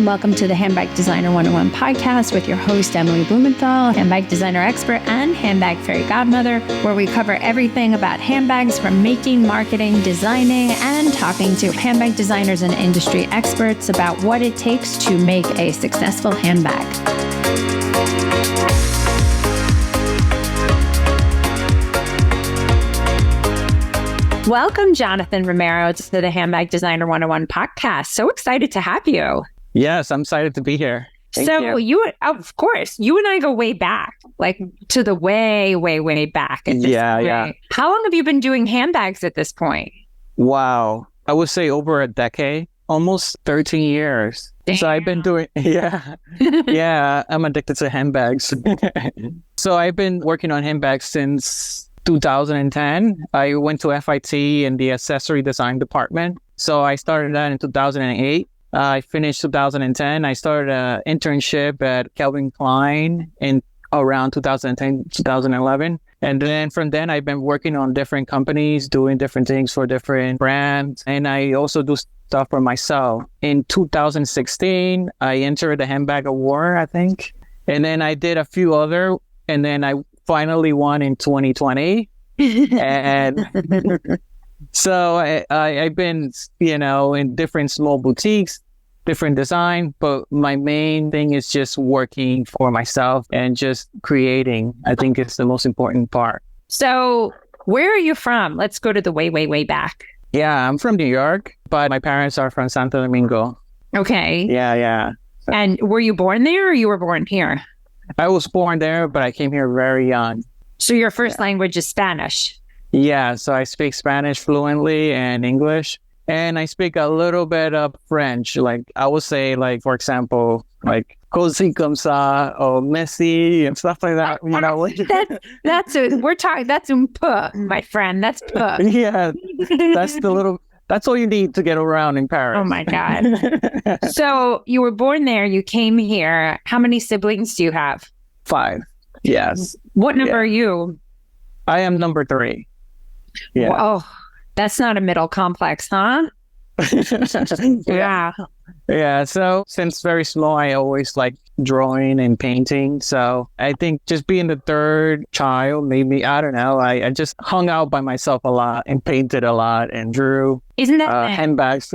and welcome to the Handbag Designer 101 podcast with your host, Emily Blumenthal, handbag designer expert and handbag fairy godmother, where we cover everything about handbags from making, marketing, designing, and talking to handbag designers and industry experts about what it takes to make a successful handbag. Welcome, Jonathan Romero, to the Handbag Designer 101 podcast. So excited to have you. Yes, I'm excited to be here. Thank you. Of course, you and I go way back, like to the way back. Yeah. How long have you been doing handbags at this point? Wow. I would say over a decade, almost 13 years. Damn. So I've been doing, yeah, I'm addicted to handbags. So I've been working on handbags since 2010. I went to FIT in the accessory design department. So I started that in 2008. I finished 2010. I started an internship at Calvin Klein in around 2010, 2011. And then from then, I've been working on different companies, doing different things for different brands. And I also do stuff for myself. In 2016, I entered the Handbag Award, I think. And then I did a few other, and then I finally won in 2020. And so I've been, in different small boutiques, different design, but my main thing is just working for myself and just creating. I think it's the most important part. So where are you from? Let's go to the way back. Yeah, I'm from New York, but my parents are from Santo Domingo. Okay. Yeah. And were you born there or you were born here? I was born there, but I came here very young. So your first language is Spanish? Yeah, so I speak Spanish fluently and English. And I speak a little bit of French. Like I would say, for example, così comme ça or merci and stuff like that. That's un peu, my friend. That's peu. Yeah, that's all you need to get around in Paris. Oh my God. So you were born there, you came here. How many siblings do you have? 5. Yes. What number are you? I am number 3. Yeah. Oh, that's not a middle complex, huh? Yeah. Yeah. So since very small, I always like drawing and painting. So I think just being the third child, maybe, I don't know. I just hung out by myself a lot and painted a lot and drew. Isn't that handbags?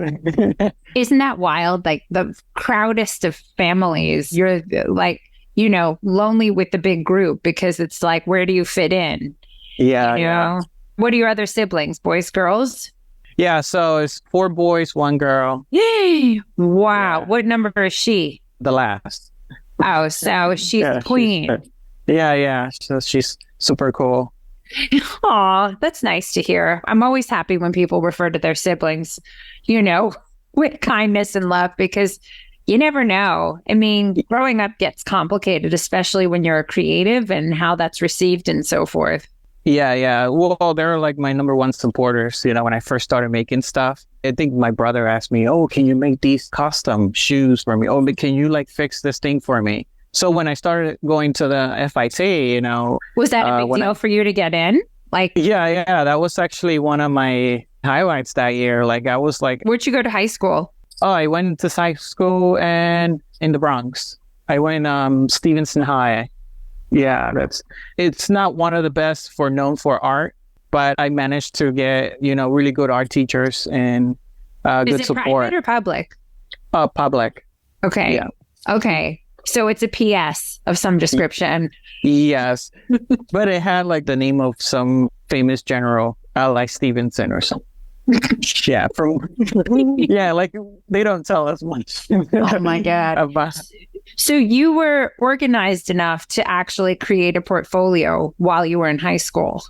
Isn't that wild? Like the proudest of families, you're lonely with the big group because it's like, where do you fit in? Yeah. You know? What are your other siblings? Boys, girls? Yeah, so it's 4 boys, 1 girl. Yay! Wow. Yeah. What number is she? The last. Oh, so she's the queen. Yeah. So she's super cool. Aw, that's nice to hear. I'm always happy when people refer to their siblings, with kindness and love, because you never know. I mean, growing up gets complicated, especially when you're a creative and how that's received and so forth. Yeah. Well, they're like my number one supporters, when I first started making stuff. I think my brother asked me, oh, can you make these custom shoes for me? Oh, can you fix this thing for me? So when I started going to the FIT, Was that a big deal for you to get in? Yeah. That was actually one of my highlights that year. I was like... Where'd you go to high school? Oh, I went to high school and in the Bronx. I went Stevenson High. Yeah, it's not one of the best known for art, but I managed to get, really good art teachers and good support. Is it private or public? Public. Okay. Yeah. Okay. So it's a PS of some description. Yes. But it had the name of some famous general, like Stevenson or something. Yeah. They don't tell us much. Oh my God. So you were organized enough to actually create a portfolio while you were in high school.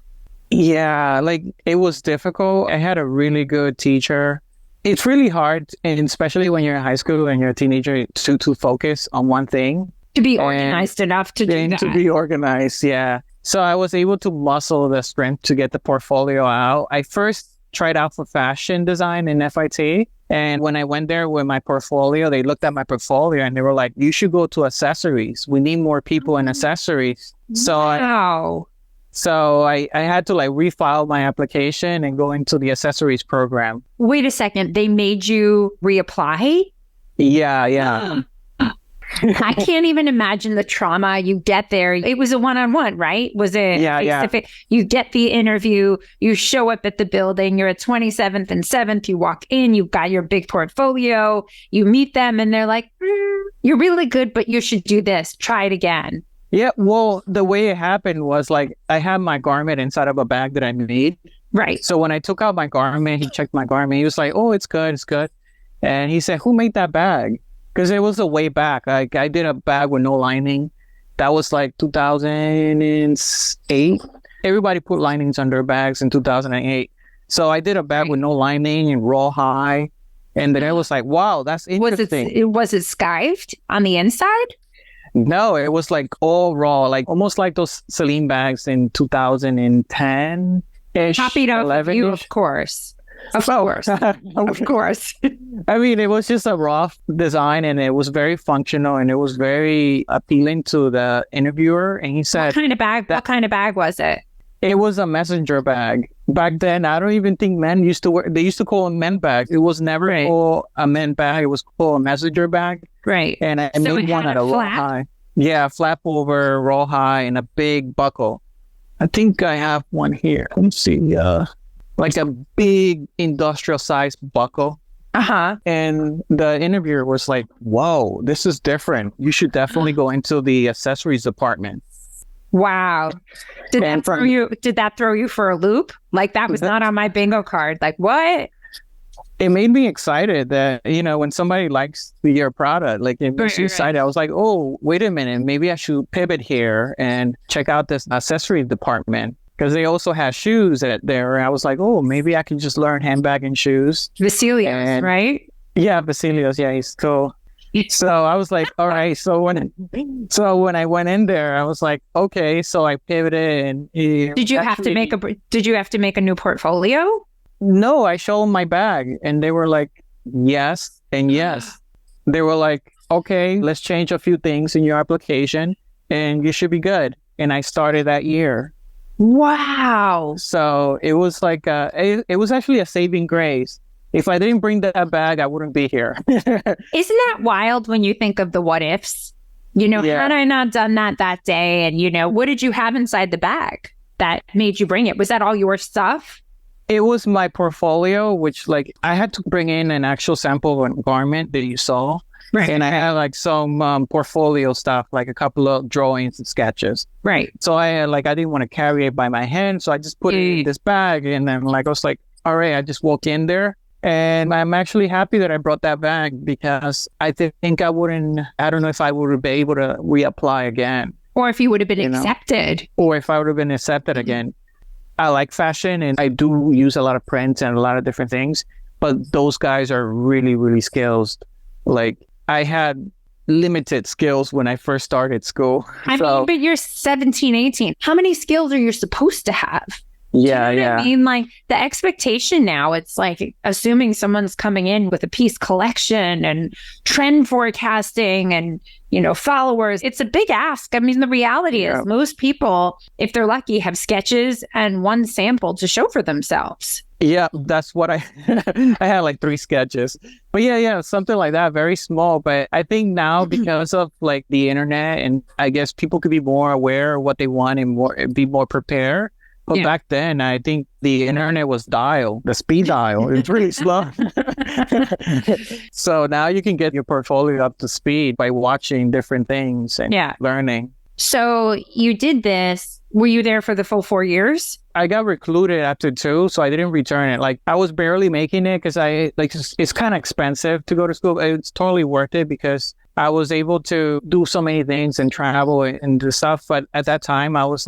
Yeah, it was difficult. I had a really good teacher. It's really hard, and especially when you're in high school and you're a teenager, to focus on one thing. To be organized enough to do that. To be organized, yeah. So I was able to muscle the strength to get the portfolio out. I first tried out for fashion design in FIT. And when I went there with my portfolio, they looked at my portfolio and they were like, you should go to accessories. We need more people in accessories. Wow. So I had to refile my application and go into the accessories program. Wait a second. They made you reapply? Yeah, yeah. I can't even imagine the trauma you get there. It was a one-on-one, right? Was it? Yeah, yeah. You get the interview, you show up at the building, you're at 27th and 7th, you walk in, you've got your big portfolio, you meet them and they're like, you're really good, but you should do this. Try it again. Yeah, well, the way it happened was like I had my garment inside of a bag that I made. Right. So when I took out my garment, he checked my garment. He was like, "Oh, it's good, it's good." And he said, "Who made that bag?" Because it was a way back. Like I did a bag with no lining. That was like 2008. Everybody put linings on their bags in 2008. So I did a bag with no lining and raw high. And then I was like, wow, that's interesting. Was it skived on the inside? No, it was like all raw, like almost like those Celine bags in 2010-ish. Copied off you, of course. Of course. Of course. I mean, it was just a rough design and it was very functional and it was very appealing to the interviewer. And he said, What kind of bag was it? It was a messenger bag. Back then, I don't even think men used to wear, they used to call them men bags. It was never called a men bag. It was called a messenger bag. Right. And I made one at a raw high. Yeah, flap over, raw high, and a big buckle. I think I have one here. Let's see. Like a big industrial size buckle. Uh-huh. And the interviewer was like, whoa, this is different. You should definitely go into the accessories department. Wow. Did that throw you for a loop? Like that was not on my bingo card. Like what? It made me excited that, you know, when somebody likes your product, like it makes you excited. I was like, oh, wait a minute, maybe I should pivot here and check out this accessories department. Because they also had shoes there. And I was like, oh, maybe I can just learn handbag and shoes. Vasilios, right? Yeah, Vasilios. Yeah, he's cool. So I was like, all right. So when I went in there, I was like, okay. So I pivoted. And did you have to make a new portfolio? No, I showed them my bag, and they were like, yes and yes. They were like, okay, let's change a few things in your application, and you should be good. And I started that year. Wow. So it was like it was actually a saving grace. If I didn't bring that bag, I wouldn't be here. Isn't that wild when you think of the what ifs? You know, had I not done that day, and you know, what did you have inside the bag that made you bring it? Was that all your stuff? It was my portfolio, which like I had to bring in an actual sample of a garment that you saw. Right. And I had like some portfolio stuff, like a couple of drawings and sketches. Right. So I didn't want to carry it by my hand. So I just put it in this bag. And then I was like, all right, I just walked in there. And I'm actually happy that I brought that bag because I think I don't know if I would be able to reapply again. Or if you would have been accepted. Or if I would have been accepted again. I like fashion and I do use a lot of prints and a lot of different things. But those guys are really, really skilled. Like, I had limited skills when I first started school. I mean, but you're 17, 18. How many skills are you supposed to have? Yeah, you know what I mean? Like the expectation now, it's like assuming someone's coming in with a piece collection and trend forecasting and, you know, followers. It's a big ask. I mean, the reality is most people, if they're lucky, have sketches and one sample to show for themselves. Yeah, that's what I had like 3 sketches. But yeah, something like that, very small. But I think now because of like the internet and I guess people could be more aware of what they want and be more prepared. But back then, I think the internet was the speed dial. It's really slow. So now you can get your portfolio up to speed by watching different things and learning. So you did this. Were you there for the full 4 years? I got recruited after 2, so I didn't return it. Like I was barely making it because it's kind of expensive to go to school. It's totally worth it because I was able to do so many things and travel and do stuff. But at that time, I was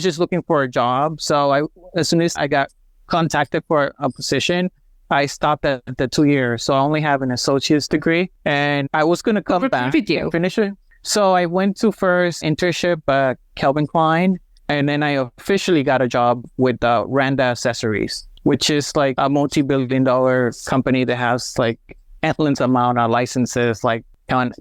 just looking for a job. So as soon as I got contacted for a position, I stopped at the 2 years. So I only have an associate's degree, and I was going to come back and finish it. So I went to first internship at Calvin Klein. And then I officially got a job with Randa Accessories, which is like a multi-billion-dollar company that has like endless amount of licenses, like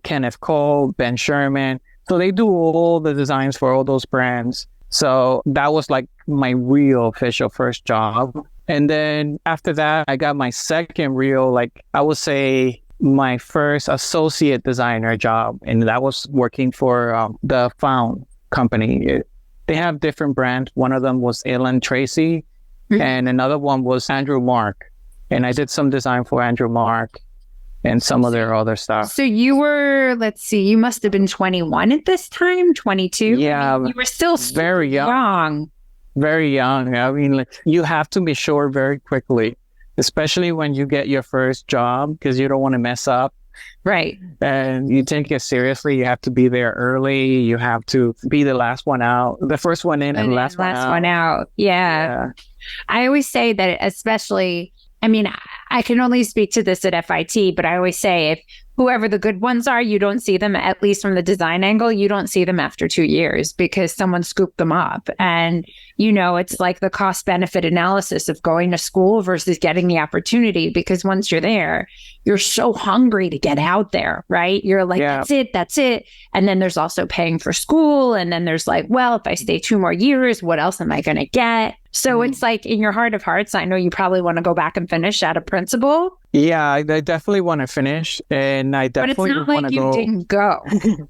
Kenneth Cole, Ben Sherman. So they do all the designs for all those brands. So that was like my real official first job. And then after that, I got my second real, like I would say my first associate designer job, and that was working for the Found company. They have different brands. One of them was Ellen Tracy, and another one was Andrew Mark. And I did some design for Andrew Mark and some of their other stuff. So you were, let's see, you must have been 21 at this time, 22? Yeah. I mean, you were still very young. Very young. I mean, like, you have to mature very quickly, especially when you get your first job, because you don't want to mess up. Right. And you take it seriously. You have to be there early. You have to be the last one out, the first one in and the last one out. Yeah. I always say that, especially, I mean, I can only speak to this at FIT, but I always say if whoever the good ones are, you don't see them, at least from the design angle, you don't see them after 2 years because someone scooped them up. And, you know, it's like the cost benefit analysis of going to school versus getting the opportunity, because once you're there, you're so hungry to get out there, right? You're like, that's it. And then there's also paying for school. And then there's like, well, if I stay 2 more years, what else am I going to get? So it's like, in your heart of hearts, I know you probably want to go back and finish at a principal. Yeah, I definitely want to finish, and I definitely want to go. But it's not like you didn't go,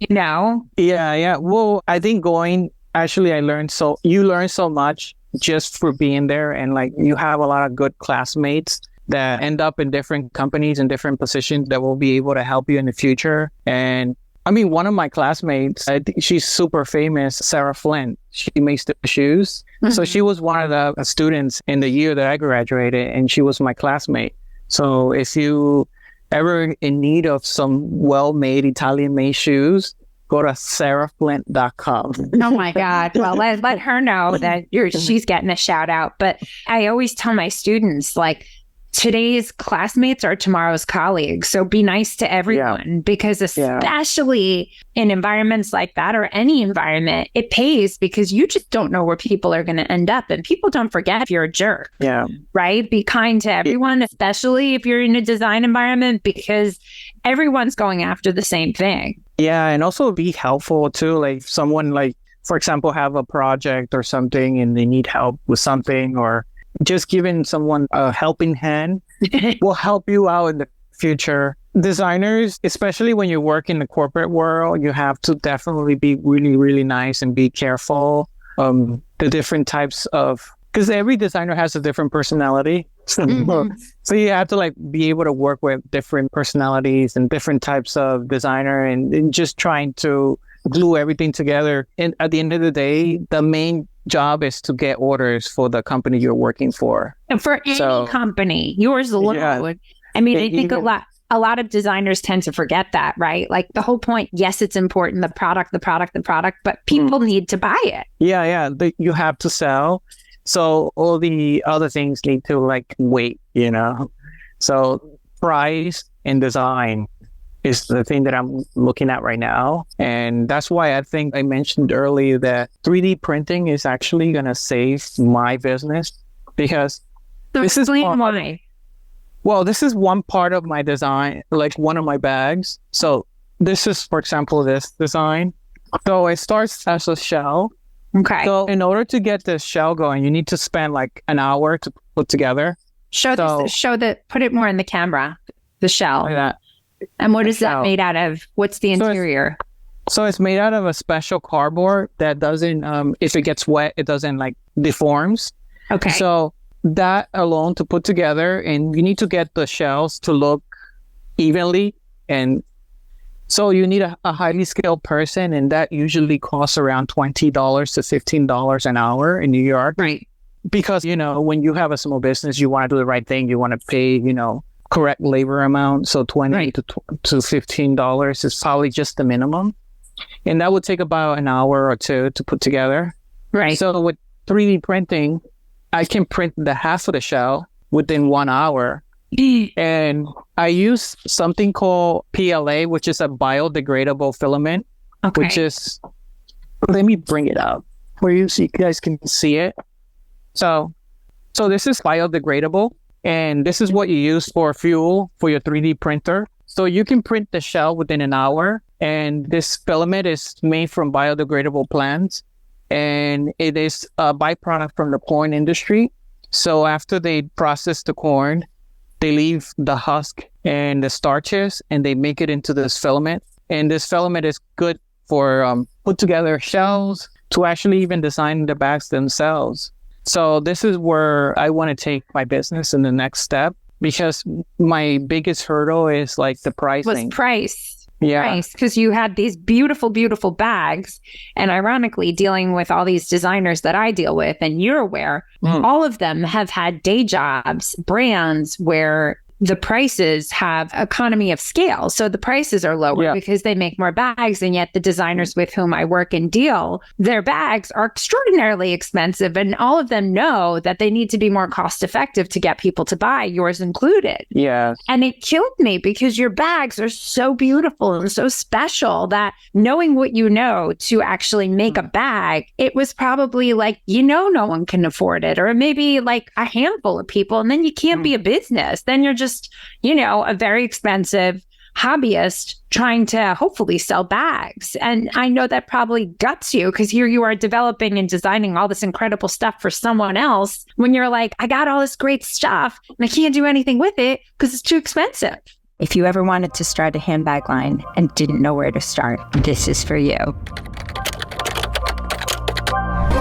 you know? Yeah. Well, I think going, actually, you learn so much just for being there, and like you have a lot of good classmates that end up in different companies and different positions that will be able to help you in the future. And I mean, one of my classmates, she's super famous, Sarah Flint. She makes the shoes. Mm-hmm. So she was one of the students in the year that I graduated, and she was my classmate. So if you ever in need of some well-made Italian-made shoes, go to sarahflint.com. Oh my God. Well, let her know that she's getting a shout out. But I always tell my students, like, today's classmates are tomorrow's colleagues. So be nice to everyone, because especially in environments like that, or any environment, it pays, because you just don't know where people are going to end up. And people don't forget if you're a jerk. Yeah. Right? Be kind to everyone, especially if you're in a design environment, because everyone's going after the same thing. Yeah. And also be helpful too. Like someone, like, for example, have a project or something and they need help with something, or just giving someone a helping hand will help you out in the future. Designers, especially when you work in the corporate world, you have to definitely be really, really nice and be careful. The different types of, because every designer has a different personality. So you have to like be able to work with different personalities and different types of designer, and just trying to glue everything together. And at the end of the day, the main job is to get orders for the company you're working for. And for any company, yours alone. Yeah. I mean, I think a lot of designers tend to forget that, right? Like the whole point, yes, it's important, the product, but people need to buy it. Yeah. You have to sell. So all the other things need to like wait, you know? So price and design is the thing that I'm looking at right now. And that's why I think I mentioned earlier that 3D printing is actually going to save my business, because this is why. Well, this is one part of my design, like one of my bags. So this is, for example, this design. So it starts as a shell. Okay. So in order to get this shell going, you need to spend like an hour to put together. Put it more in the camera, the shell. Like that. And what is that made out of? What's the interior? So it's made out of a special cardboard that doesn't, if it gets wet, it doesn't like deforms. Okay. So that alone to put together, and you need to get the shells to look evenly. And so you need a highly skilled person, and that usually costs around $20 to $15 an hour in New York. Right. Because, you know, when you have a small business, you want to do the right thing. You want to pay, you know, correct labor amount. So $20 to $15 is probably just the minimum. And that would take about an hour or two to put together. Right. So with 3D printing, I can print the half of the shell within 1 hour. And I use something called PLA, which is a biodegradable filament, which is, let me bring it up for you so you guys can see it. So this is biodegradable. And this is what you use for fuel for your 3D printer. So you can print the shell within an hour. And this filament is made from biodegradable plants. And it is a byproduct from the corn industry. So after they process the corn, they leave the husk and the starches and they make it into this filament. And this filament is good for put together shells to actually even design the bags themselves. So this is where I want to take my business in the next step, because my biggest hurdle is like the pricing. Was price. Yeah. Price, because you had these beautiful, beautiful bags. And ironically, dealing with all these designers that I deal with, and you're aware, all of them have had day jobs, brands where the prices have economy of scale. So the prices are lower because they make more bags. And yet the designers with whom I work and deal, their bags are extraordinarily expensive. And all of them know that they need to be more cost effective to get people to buy, yours included. Yeah. And it killed me because your bags are so beautiful and so special that knowing what you know to actually make a bag, it was probably like, no one can afford it, or maybe like a handful of people. And then you can't be a business. Then you're just, a very expensive hobbyist trying to hopefully sell bags. And I know that probably guts you, because here you are developing and designing all this incredible stuff for someone else when you're like, I got all this great stuff and I can't do anything with it because it's too expensive. If you ever wanted to start a handbag line and didn't know where to start, this is for you.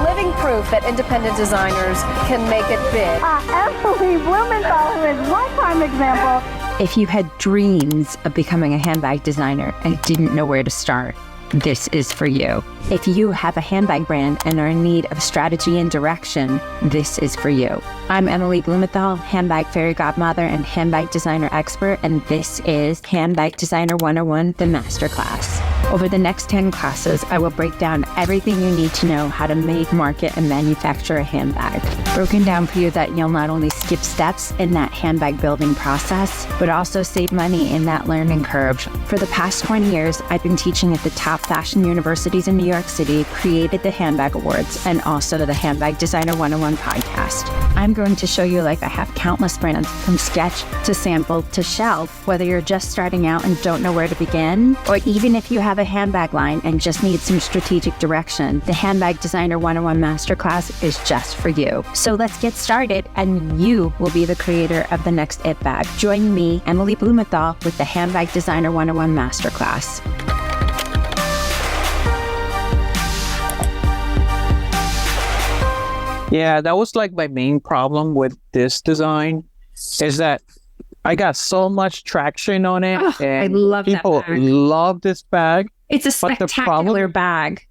Living proof that independent designers can make it big. Emily Blumenthal, who is one prime example. If you had dreams of becoming a handbag designer and didn't know where to start, this is for you. If you have a handbag brand and are in need of strategy and direction, this is for you. I'm Emily Blumenthal, handbag fairy godmother and handbag designer expert, and this is Handbag Designer 101, the masterclass. Over the next 10 classes, I will break down everything you need to know how to make, market, and manufacture a handbag. Broken down for you that you'll not only skip steps in that handbag building process, but also save money in that learning curve. For the past 20 years, I've been teaching at the top fashion universities in New York City, created the Handbag Awards, and also the Handbag Designer 101 podcast. I'm going to show you like I have countless brands, from sketch to sample to shelf, whether you're just starting out and don't know where to begin, or even if you have a handbag line and just need some strategic direction, the Handbag Designer 101 Masterclass is just for you. So let's get started, and you will be the creator of the next it bag. Join me, Emily Blumenthal, with the Handbag Designer 101 Masterclass. Yeah, that was like my main problem with this design, is that I got so much traction on it. And I love that people bag. love this bag. It's a spectacular bag.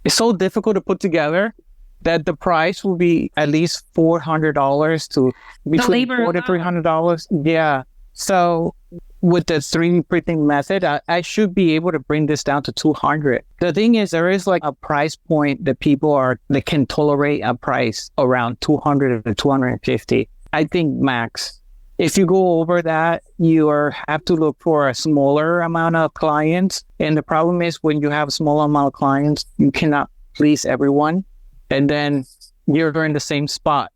It's so difficult to put together that the price will be at least $400 to between $400 to $300. Yeah. So with the 3D printing method, I should be able to bring this down to $200. The thing is, there is like a price point that that can tolerate a price around $200 to $250. I think max. If you go over that, have to look for a smaller amount of clients. And the problem is, when you have a small amount of clients, you cannot please everyone. And then you're in the same spot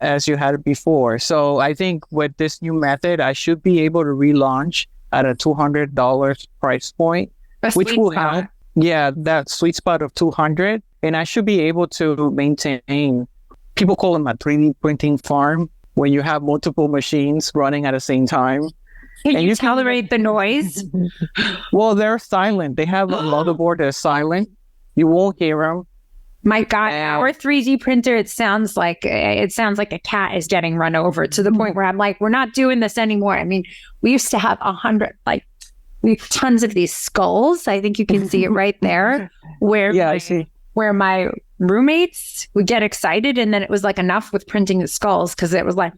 as you had before. So I think with this new method, I should be able to relaunch at a $200 price point, which will help. Yeah, that sweet spot of $200. And I should be able to maintain, people call them a 3D printing farm, when you have multiple machines running at the same time. Can you tolerate the noise? Well, they're silent. They have a motherboard that's silent. You won't hear them. My God, our 3D printer, it sounds like a cat is getting run over, to the point where I'm like, we're not doing this anymore. I mean, we used to have 100, we have tons of these skulls. I think you can see it right there, I see. Where my roommates would get excited, and then it was like enough with printing the skulls, because it was like,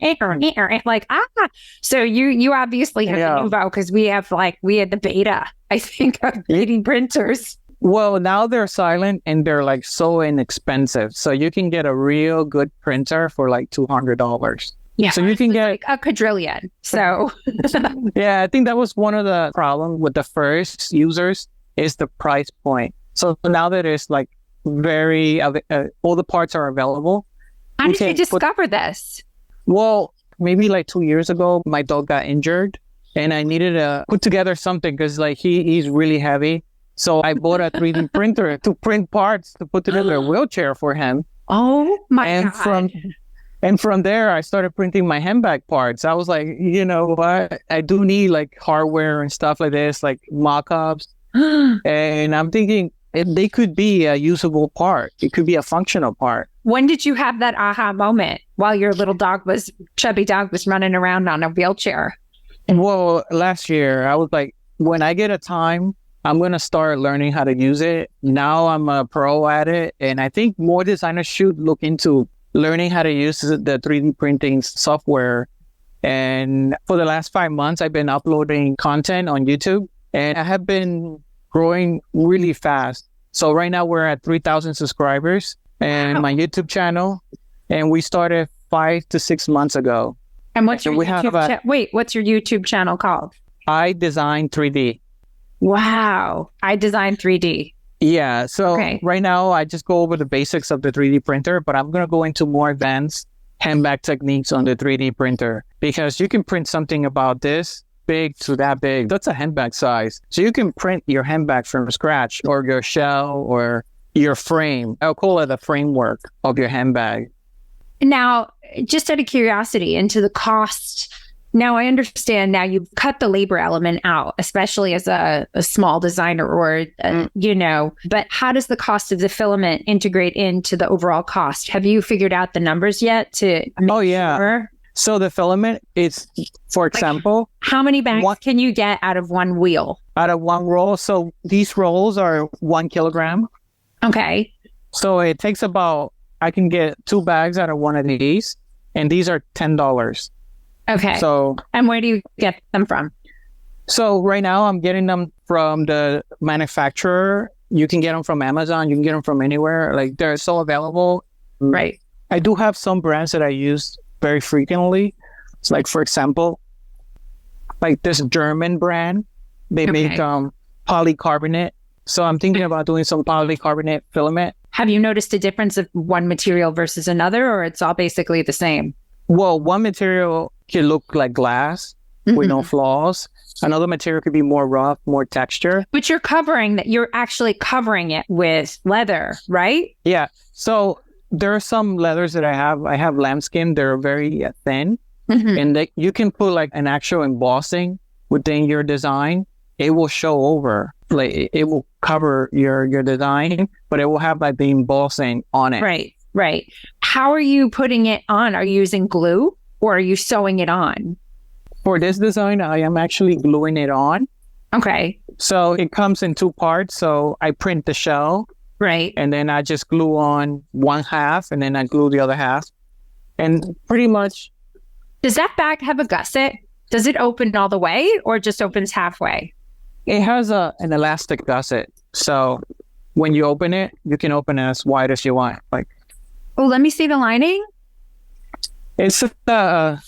So you obviously have the Nouveau, because we had the beta, I think, of 3D printers. Well, now they're silent and they're like so inexpensive. So you can get a real good printer for like $200. Yeah. So you can get like a quadrillion. So yeah, I think that was one of the problems with the first users, is the price point. So now that it's like all the parts are available. How did you discover this? Well, maybe like 2 years ago, my dog got injured and I needed to put together something, because like he's really heavy. So I bought a 3D printer to print parts to put together a wheelchair for him. Oh my God. And from there, I started printing my handbag parts. I was like, you know what? I do need like hardware and stuff like this, like mock-ups. And I'm thinking they could be a usable part. It could be a functional part. When did you have that aha moment while your little chubby dog was running around on a wheelchair? Well, last year, I was like, when I get a time, I'm going to start learning how to use it. Now I'm a pro at it. And I think more designers should look into learning how to use the 3D printing software. And for the last 5 months, I've been uploading content on YouTube, and I have been growing really fast. So right now we're at 3,000 subscribers and my YouTube channel, and we started 5 to 6 months ago. And what's your what's your YouTube channel called? I Design 3D. Wow. I Design 3D. Yeah. So right now I just go over the basics of the 3D printer, but I'm going to go into more advanced handbag techniques on the 3D printer, because you can print something about this big to that big. That's a handbag size. So you can print your handbag from scratch, or your shell, or your frame. I'll call it the framework of your handbag. Now, just out of curiosity, into the cost. Now, I understand now you've cut the labor element out, especially as a small designer or, but how does the cost of the filament integrate into the overall cost? Have you figured out the numbers yet to make sure? So the filament is, for example, how many bags can you get out of one wheel? Out of one roll. So these rolls are 1 kilogram. Okay. So it takes about, I can get 2 bags out of one of these, and these are $10. Okay. So, and where do you get them from? So right now I'm getting them from the manufacturer. You can get them from Amazon. You can get them from anywhere. Like, they're so available. Right. I do have some brands that I use very frequently. It's like, for example, like this German brand, they make polycarbonate. So I'm thinking about doing some polycarbonate filament. Have you noticed a difference of one material versus another, or it's all basically the same? Well, one material can look like glass with no flaws. Another material could be more rough, more texture. But you're actually covering it with leather, right? Yeah. So there are some leathers that I have. I have lambskin. They're very thin. And you can put like an actual embossing within your design. It will show over. Like, it will cover your design, but it will have like the embossing on it. Right. How are you putting it on? Are you using glue, or are you sewing it on? For this design, I am actually gluing it on. Okay. So it comes in 2 parts. So I print the shell. Right. And then I just glue on one half, and then I glue the other half. And pretty much. Does that bag have a gusset? Does it open all the way, or just opens halfway? It has an elastic gusset. So when you open it, you can open it as wide as you want. Like, oh, let me see the lining. It's like a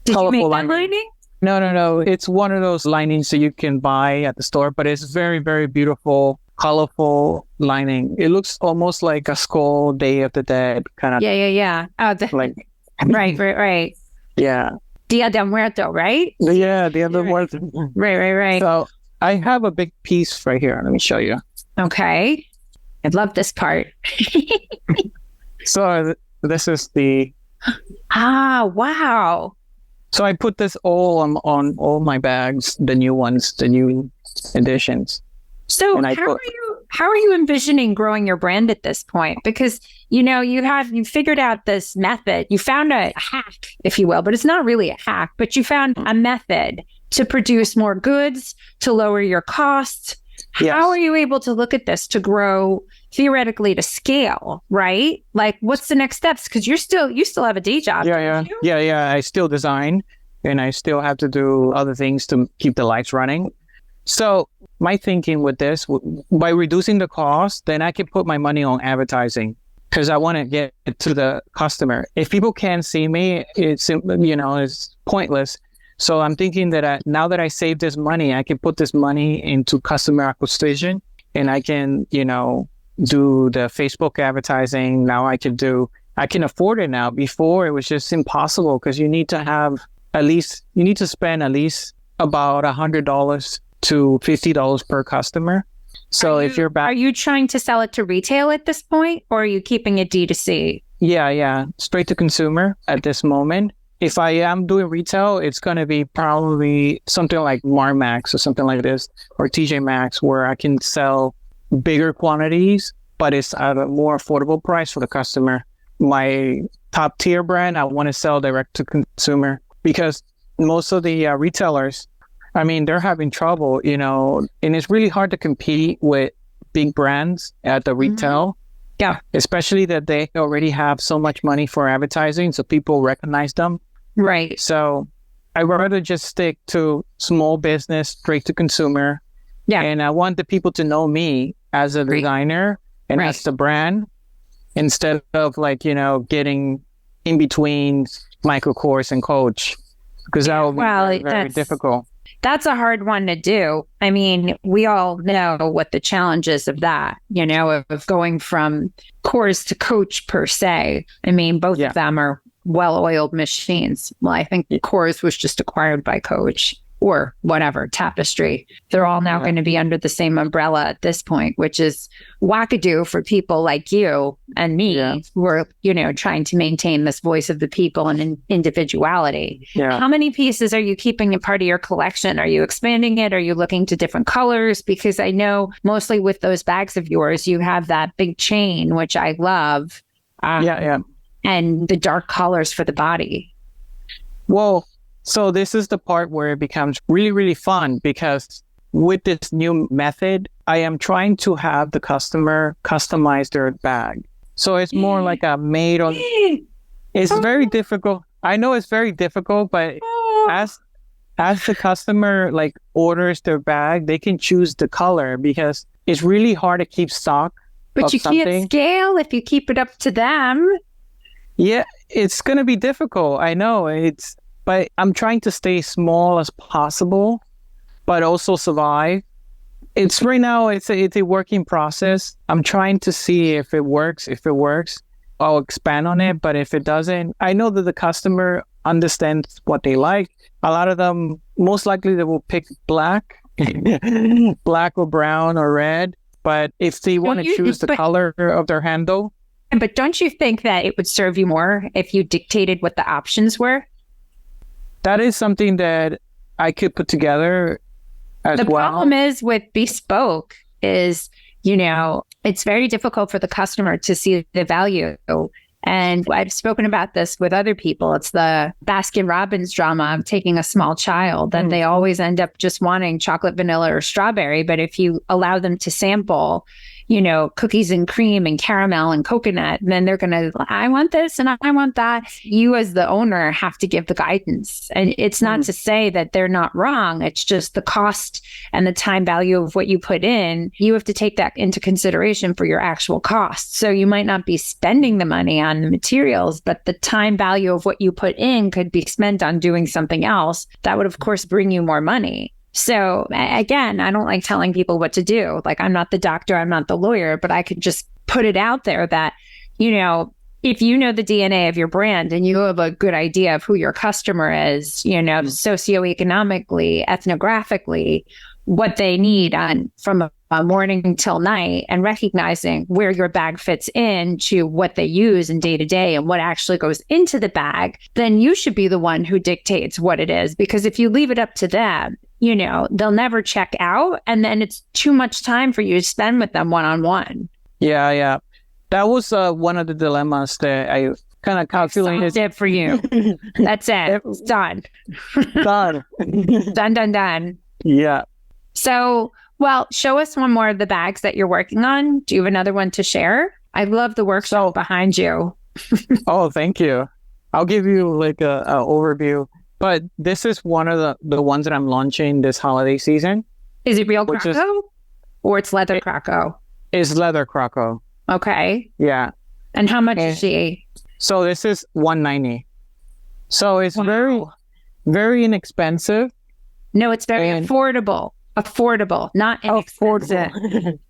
Did you make that lining. lining? No. It's one of those linings that you can buy at the store, but it's very, very beautiful, colorful lining. It looks almost like a skull, Day of the Dead kind of. Yeah. Oh, like, right. Yeah. Dia de Muerto, right? Yeah, Dia de Muerto. Right. So I have a big piece right here. Let me show you. Okay. I love this part. So this is the... wow. So I put this all on all my bags, the new ones, the new editions. So how are you envisioning growing your brand at this point? Because, you figured out this method. You found a hack, if you will, but it's not really a hack, but you found a method to produce more goods, to lower your costs. Yes. How are you able to look at this to grow theoretically to scale, right? Like, what's the next steps? Because you still have a day job. Yeah. I still design, and I still have to do other things to keep the lights running. So my thinking with this, by reducing the cost, then I can put my money on advertising, because I want to get it to the customer. If people can't see me, it's pointless. So I'm thinking that now that I save this money, I can put this money into customer acquisition, and I can, do the Facebook advertising. Now I can afford it now. Before, it was just impossible, because you need to spend at least about $100 to $50 per customer. So if you're back, Are you trying to sell it to retail at this point, or are you keeping it D2C? yeah, straight to consumer at this moment. If I am doing retail, it's going to be probably something like Marmax or something like this, or TJ Maxx, where I can sell bigger quantities, but it's at a more affordable price for the customer. My top tier brand, I want to sell direct to consumer, because most of the retailers, I mean, they're having trouble, and it's really hard to compete with big brands at the retail. Yeah. Especially that they already have so much money for advertising, so people recognize them. Right. So I'd rather just stick to small business, straight to consumer. Yeah. And I want the people to know me as a designer and as the brand, instead of getting in between Michael Kors and Coach, because that would be very difficult. That's a hard one to do. I mean, we all know what the challenges of that, of going from Kors to Coach per se. I mean, both of them are well-oiled machines. Well, I think Kors was just acquired by Coach, or whatever, Tapestry. They're all now going to be under the same umbrella at this point, which is wackadoo for people like you and me who are, trying to maintain this voice of the people and individuality. Yeah. How many pieces are you keeping in part of your collection? Are you expanding it? Are you looking to different colors? Because I know mostly with those bags of yours, you have that big chain, which I love. And the dark colors for the body. Well, so this is the part where it becomes really, really fun, because with this new method, I am trying to have the customer customize their bag. So it's more like a made on. It's very difficult. I know it's very difficult, but as the customer orders their bag, they can choose the color, because it's really hard to keep stock. But you can't scale if you keep it up to them. Yeah, it's going to be difficult. I know but I'm trying to stay small as possible, but also survive. It's right now, it's a working process. I'm trying to see if it works. If it works, I'll expand on it. But if it doesn't, I know that the customer understands what they like. A lot of them, most likely they will pick black, black or brown or red. But if they want to choose the color of their handle. But don't you think that it would serve you more if you dictated what the options were? That is something that I could put together as well. The problem is with bespoke is, it's very difficult for the customer to see the value. And I've spoken about this with other people. It's the Baskin-Robbins drama of taking a small child, and they always end up just wanting chocolate, vanilla, or strawberry. But if you allow them to sample, cookies and cream and caramel and coconut, and then they're going to, I want this and I want that. You as the owner have to give the guidance. And it's not to say that they're not wrong. It's just the cost and the time value of what you put in. You have to take that into consideration for your actual costs. So you might not be spending the money on the materials, but the time value of what you put in could be spent on doing something else that would, of course, bring you more money. So again, I don't like telling people what to do. I'm not the doctor, I'm not the lawyer, but I could just put it out there that, if you know the DNA of your brand and you have a good idea of who your customer is, socioeconomically, ethnographically, what they need from morning till night, and recognizing where your bag fits into what they use in day to day and what actually goes into the bag, then you should be the one who dictates what it is. Because if you leave it up to them, they'll never check out. And then it's too much time for you to spend with them one-on-one. Yeah. That was one of the dilemmas that I kind of calculated. Solved it for you. That's it. It's done. Done. Done. Yeah. So, well, show us one more of the bags that you're working on. Do you have another one to share? I love the workshop behind you. Oh, thank you. I'll give you a overview. But this is one of the ones that I'm launching this holiday season. Is it real Krakow? Or it's leather Krakow? It's leather Krakow. Okay. Yeah. And how much is she? So this is $190. So it's very, very inexpensive. No, it's very affordable. Affordable, not inexpensive.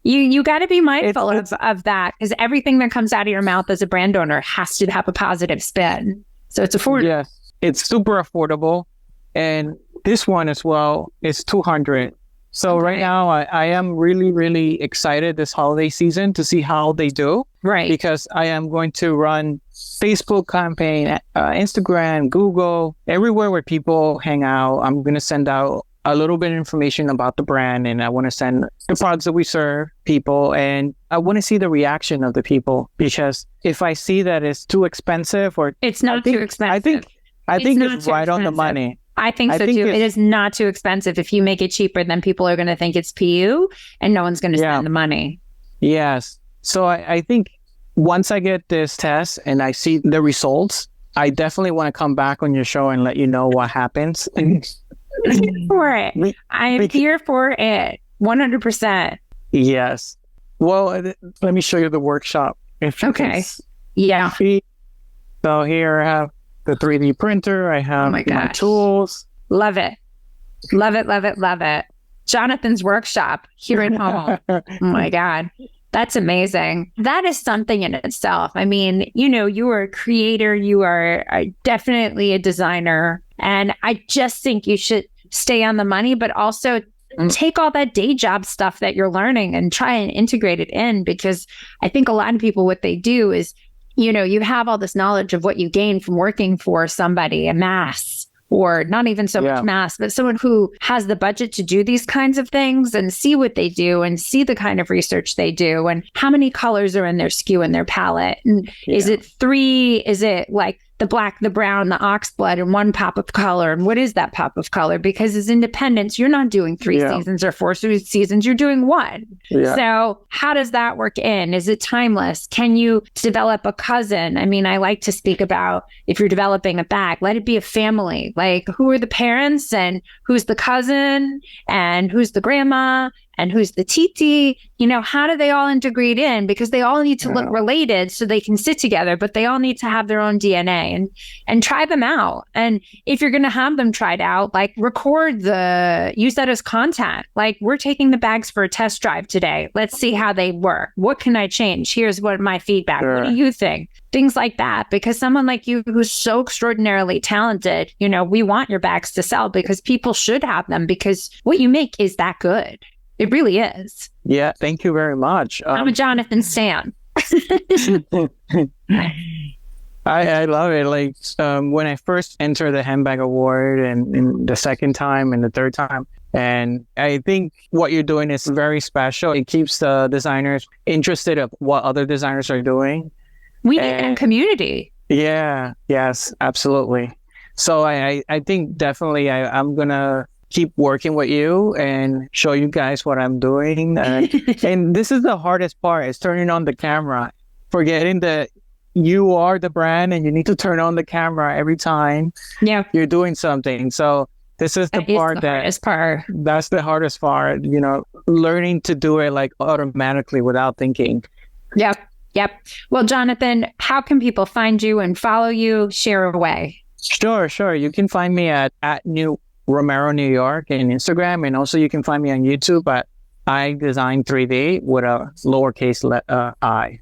You got to be mindful of that, because everything that comes out of your mouth as a brand owner has to have a positive spin. So it's affordable. Yes, it's super affordable. And this one as well is $200. So right now, I am really, really excited this holiday season to see how they do. Right. Because I am going to run Facebook campaign, Instagram, Google, everywhere where people hang out. I'm going to send out a little bit of information about the brand, and I want to send the products that we serve people, and I want to see the reaction of the people, because if I see that it's too expensive or it's not too expensive. I think it's right on the money. I think so too. It is not too expensive. If you make it cheaper, then people are going to think it's PU and no one's going to spend the money. Yes. So I think once I get this test and I see the results, I definitely want to come back on your show and let you know what happens. For it. I'm here for it. 100%. Yes. Well, let me show you the workshop. Okay. Yeah. So here I have the 3D printer. I have my tools. Love it. Love it, love it, love it. Jonathan's workshop here at home. Oh my God. That's amazing. That is something in itself. I mean, you are a creator. You are definitely a designer. And I just think you should stay on the money, but also take all that day job stuff that you're learning and try and integrate it in, because I think a lot of people, what they do is, you have all this knowledge of what you gain from working for somebody, a mass, or not even so much mass, but someone who has the budget to do these kinds of things and see what they do and see the kind of research they do and how many colors are in their SKU and their palette. And is it 3? Is it like the black, the brown, the ox blood, and 1 pop of color? And what is that pop of color? Because as independents, you're not doing 3 seasons or 4 seasons, you're doing 1. Yeah. So how does that work in? Is it timeless? Can you develop a cousin? I mean, I like to speak about, if you're developing a bag, let it be a family. Like, who are the parents and who's the cousin and who's the grandma and who's the titi? How do they all integrate in? Because they all need to look related so they can sit together, but they all need to have their own DNA and try them out. And if you're going to have them tried out, like use that as content. Like, we're taking the bags for a test drive today. Let's see how they work. What can I change? Here's what my feedback. What do you think? Things like that. Because someone like you who's so extraordinarily talented, we want your bags to sell because people should have them, because what you make is that good. It really is. Yeah, thank you very much. I'm a Jonathan stan. I love it. Like, when I first entered the Handbag Award and the second time and the third time, and I think what you're doing is very special. It keeps the designers interested of what other designers are doing. We need a community. Yeah, yes, absolutely. So I think definitely I'm going to keep working with you and show you guys what I'm doing. And this is the hardest part, is turning on the camera, forgetting that you are the brand and you need to turn on the camera every time you're doing something. So this is the hardest part. That's the hardest part, learning to do it like automatically without thinking. Yep. Well, Jonathan, how can people find you and follow you? Share away. Sure. You can find me at New Romero, New York, and Instagram, and also you can find me on YouTube at I Design 3D with a lowercase I.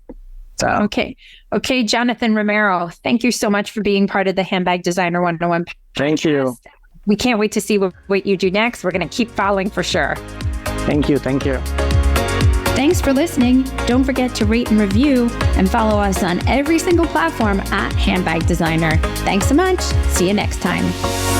So. Okay, Jonathan Romero, thank you so much for being part of the Handbag Designer 101 podcast. Thank you. We can't wait to see what you do next. We're going to keep following for sure. Thank you. Thanks for listening. Don't forget to rate and review and follow us on every single platform at Handbag Designer. Thanks so much. See you next time.